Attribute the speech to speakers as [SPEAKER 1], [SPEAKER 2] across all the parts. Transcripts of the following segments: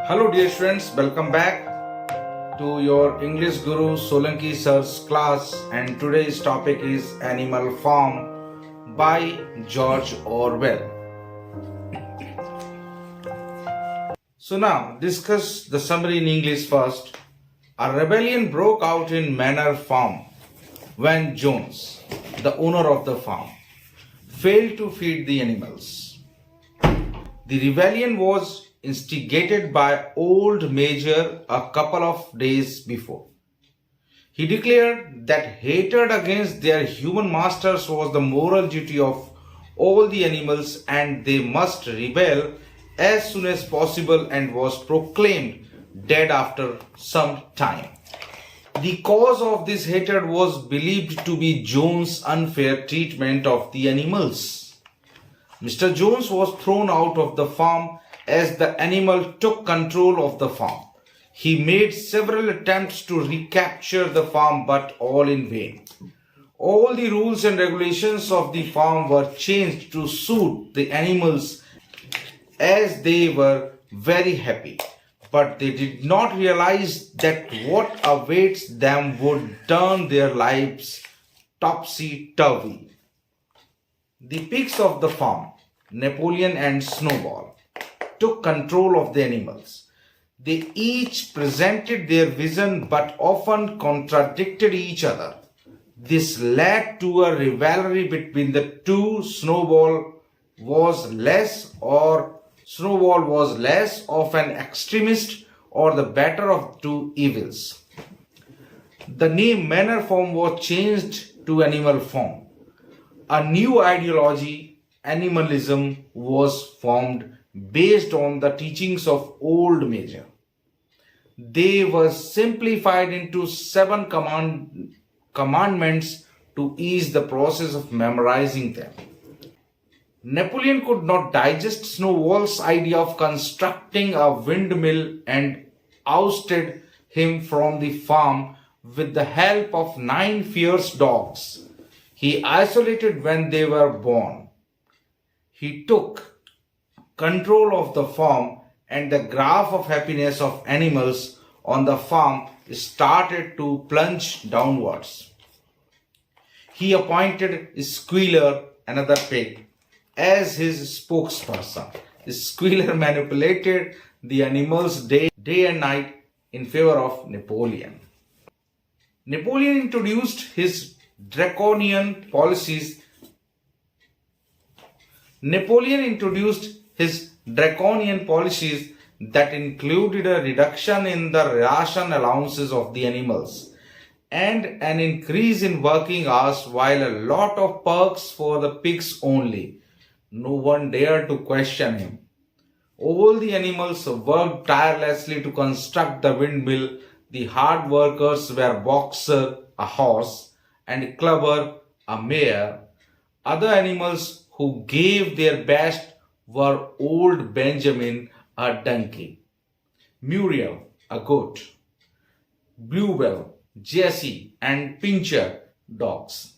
[SPEAKER 1] Hello dear friends, welcome back to your English Guru Solanki sir's class, and today's topic is Animal Farm by George Orwell. So now discuss the summary in English first. A rebellion broke out in Manor Farm when Jones, the owner of the farm, failed to feed the animals. The rebellion was instigated by old Major a couple of days before. He declared that hatred against their human masters was the moral duty of all the animals and they must rebel as soon as possible, and was proclaimed dead after some time. The cause of this hatred was believed to be Jones' unfair treatment of the animals. Mr. Jones was thrown out of the farm as the animal took control of the farm. He made several attempts to recapture the farm, but all in vain. All the rules and regulations of the farm were changed to suit the animals, as they were very happy. But they did not realize that what awaits them would turn their lives topsy-turvy. The pigs of the farm, Napoleon and Snowball, took control of the animals. They each presented their vision but often contradicted each other. This led to a rivalry between the two. Snowball was less of an extremist or the better of two evils. The name Manor Farm was changed to Animal Farm. A new ideology, animalism, was formed based on the teachings of old Major. They were simplified into 7 commandments to ease the process of memorizing them. Napoleon could not digest Snowball's idea of constructing a windmill and ousted him from the farm with the help of 9 fierce dogs he isolated when they were born. He took control of the farm, and the graph of happiness of animals on the farm started to plunge downwards. He appointed Squealer, another pig, as his spokesperson. Squealer manipulated the animals day and night in favor of Napoleon. Napoleon introduced his draconian policies that included a reduction in the ration allowances of the animals and an increase in working hours, while a lot of perks for the pigs only. No one dared to question him. All the animals worked tirelessly to construct the windmill. The hard workers were Boxer, a horse, and Clubber, a mare. Other animals who gave their best were Old Benjamin, a donkey, Muriel, a goat, Bluebell, Jessie, and Pincher, dogs.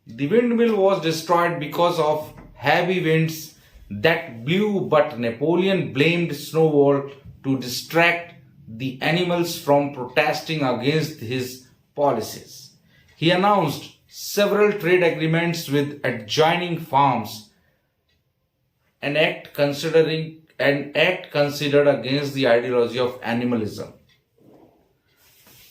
[SPEAKER 1] The windmill was destroyed because of heavy winds that blew, but Napoleon blamed Snowball to distract the animals from protesting against his policies. He announced several trade agreements with adjoining farms, an act considered against the ideology of animalism.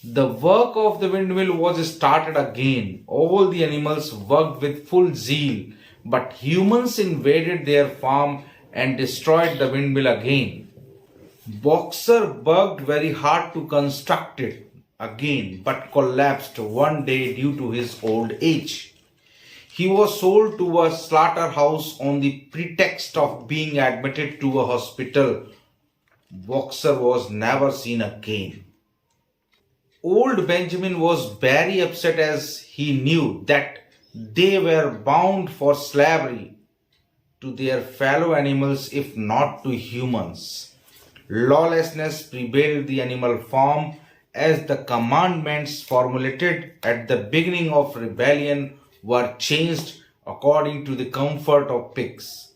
[SPEAKER 1] The work of the windmill was started again. All the animals worked with full zeal, but humans invaded their farm and destroyed the windmill again. Boxer worked very hard to construct it again, but collapsed one day due to his old age. He was sold to a slaughterhouse on the pretext of being admitted to a hospital. Boxer was never seen again. Old Benjamin was very upset, as he knew that they were bound for slavery to their fellow animals, if not to humans. Lawlessness prevailed the Animal Farm, as the commandments formulated at the beginning of rebellion were changed according to the comfort of pigs.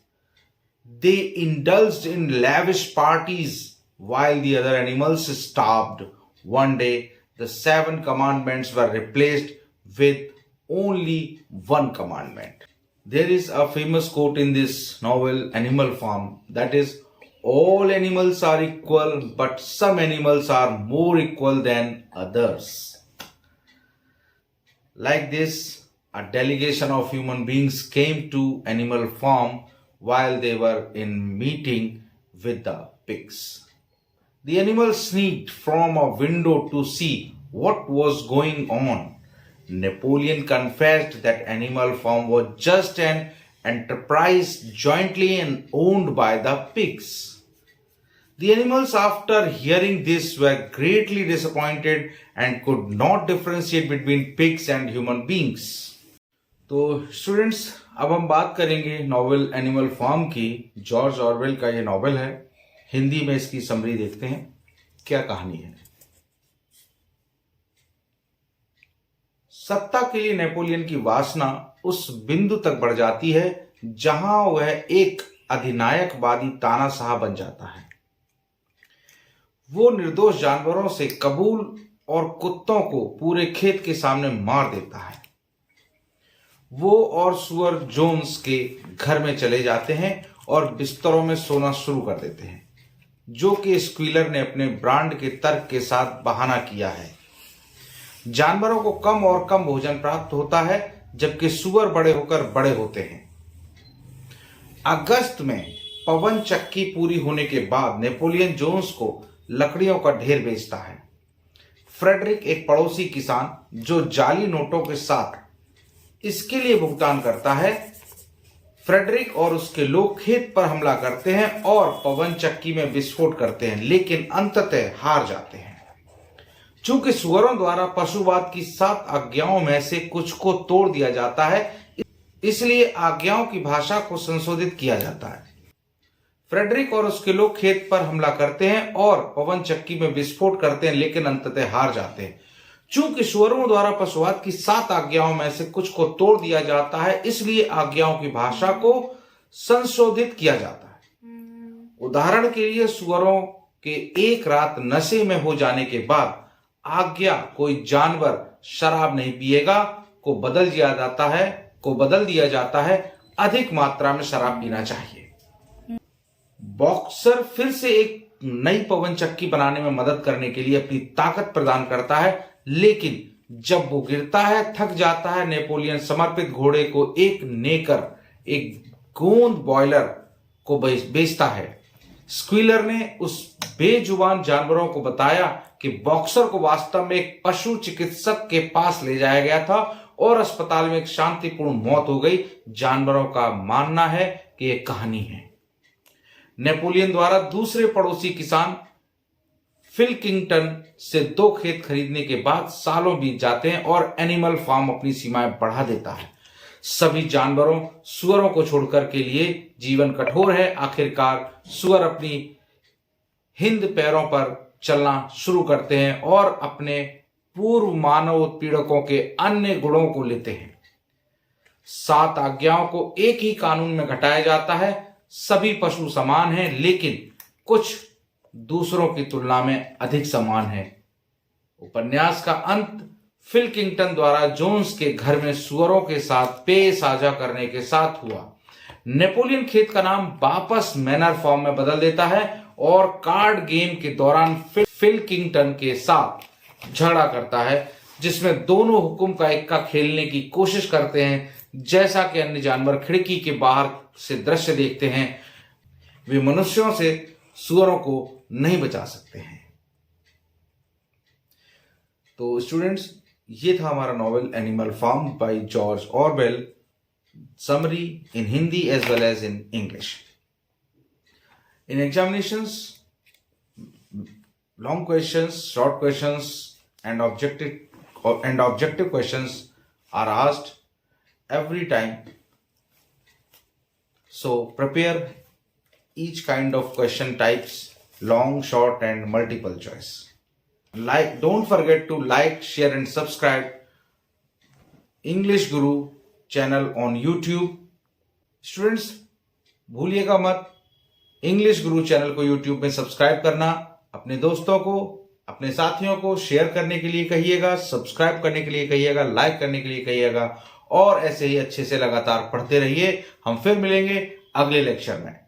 [SPEAKER 1] They indulged in lavish parties while the other animals starved. One day, the 7 commandments were replaced with only one commandment. There is a famous quote in this novel, Animal Farm, that is, all animals are equal, but some animals are more equal than others. Like this, a delegation of human beings came to Animal Farm while they were in meeting with the pigs. The animals sneaked from a window to see what was going on. Napoleon confessed that Animal Farm was just an enterprise jointly and owned by the pigs. The animals, after hearing this, were greatly disappointed and could not differentiate between pigs and human beings. तो students, अब हम बात करेंगे novel Animal farm की। George Orwell का ये novel है। हिंदी में इसकी समरी देखते हैं, क्या कहानी है। सत्ता के लिए नेपोलियन की वासना उस बिंदु तक बढ़ जाती है जहां वह एक अधिनायकवादी तानाशाह बन जाता है। वो निर्दोष जानवरों से कबूल और कुत्तों को पूरे खेत के सामने मार देता है। वो और सुअर जोन्स के घर में चले जाते हैं और बिस्तरों में सोना शुरू कर देते हैं, जो कि स्क्वीलर ने अपने ब्रांड के तर्क के साथ बहाना किया है। जानवरों को कम और कम भोजन प्राप्त होता है, जबकि सुअर बड़े होकर बड़े होते हैं। अगस्त में पवन चक्की पूरी होने के बाद नेपोलियन जोन्स को लकड़ियों का ढेर बेचता है। फ्रेडरिक, एक पड़ोसी किसान जो जाली नोटों के साथ इसके लिए भुगतान करता है, फ्रेडरिक और उसके लोग खेत पर हमला करते हैं और पवन चक्की में विस्फोट करते हैं, लेकिन अंततः हार जाते हैं। चूंकि सुअरों द्वारा पशुवाद की 7 आज्ञाओं में से कुछ को तोड़ दिया जाता है, इसलिए आज्ञाओं की भाषा को संशोधित किया जाता है। फ्रेडरिक और उसके लोग खेत पर हमला करते हैं और पवन चक्की में विस्फोट करते हैं, लेकिन अंततः हार जाते हैं। चूंकि सुअरों द्वारा पशुवाद की 7 आज्ञाओं में से कुछ को तोड़ दिया जाता है, इसलिए आज्ञाओं की भाषा को संशोधित किया जाता है। उदाहरण के लिए, सुअरों के एक रात नशे में हो जाने के बाद आज्ञा कोई जानवर शराब नहीं पिएगा को बदल दिया जाता है अधिक मात्रा में शराब पीना चाहिए। बॉक्सर फिर से एक नई पवन चक्की बनाने में मदद करने के लिए अपनी ताकत प्रदान करता है, लेकिन जब वो गिरता है, थक जाता है, नेपोलियन समर्पित घोड़े को एक गोंद बॉयलर को बेचता है। स्क्वीलर ने उस बेजुबान जानवरों को बताया कि बॉक्सर को वास्तव में एक पशु चिकित्सक के पास ले जाया गया था और अस्पताल में एक शांतिपूर्ण मौत हो गई। जानवरों का मानना है कि यह कहानी है। नेपोलियन द्वारा दूसरे पड़ोसी किसान फिलकिंगटन से 2 खेत खरीदने के बाद सालों बीत जाते हैं और एनिमल फार्म अपनी सीमाएं बढ़ा देता है। सभी जानवरों, सुअरों को छोड़कर के लिए जीवन कठोर है। आखिरकार सुअर अपनी हिंद पैरों पर चलना शुरू करते हैं और अपने पूर्व मानव उत्पीड़कों के अन्य गुणों को लेते हैं। 7 आज्ञाओं को एक ही कानून में घटाया जाता है। सभी पशु समान हैं, लेकिन कुछ दूसरों की तुलना में अधिक समान है। उपन्यास का अंत फिलकिंगटन द्वारा जोन्स के घर में सुअरों के साथ पेय साझा करने के साथ हुआ। नेपोलियन खेत का नाम वापस मैनर फार्म में बदल देता है और कार्ड गेम के दौरान फिलकिंगटन के साथ झगड़ा करता है, जिसमें दोनों हुक्म का इक्का खेलने की कोशिश करते हैं। जैसा कि अन्य जानवर खिड़की के बाहर से दृश्य देखते हैं, वे मनुष्यों से सुअरों को नहीं बचा सकते हैं। तो स्टूडेंट्स, ये था हमारा novel Animal Farm by George Orwell. Summary in Hindi as well as in English. In examinations, long questions, short questions, and objective questions are asked every time. So prepare each kind of question types, long, short, and multiple choice. Don't forget to like, share, and subscribe English Guru channel on YouTube. Students, भूलिएगा मत English गुरु channel को YouTube में subscribe करना, अपने दोस्तों को, अपने साथियों को शेयर करने के लिए कहिएगा, सब्सक्राइब करने के लिए कहिएगा, लाइक करने के लिए कहिएगा और ऐसे ही अच्छे से लगातार पढ़ते रहिए। हम फिर मिलेंगे अगले लेक्चर में।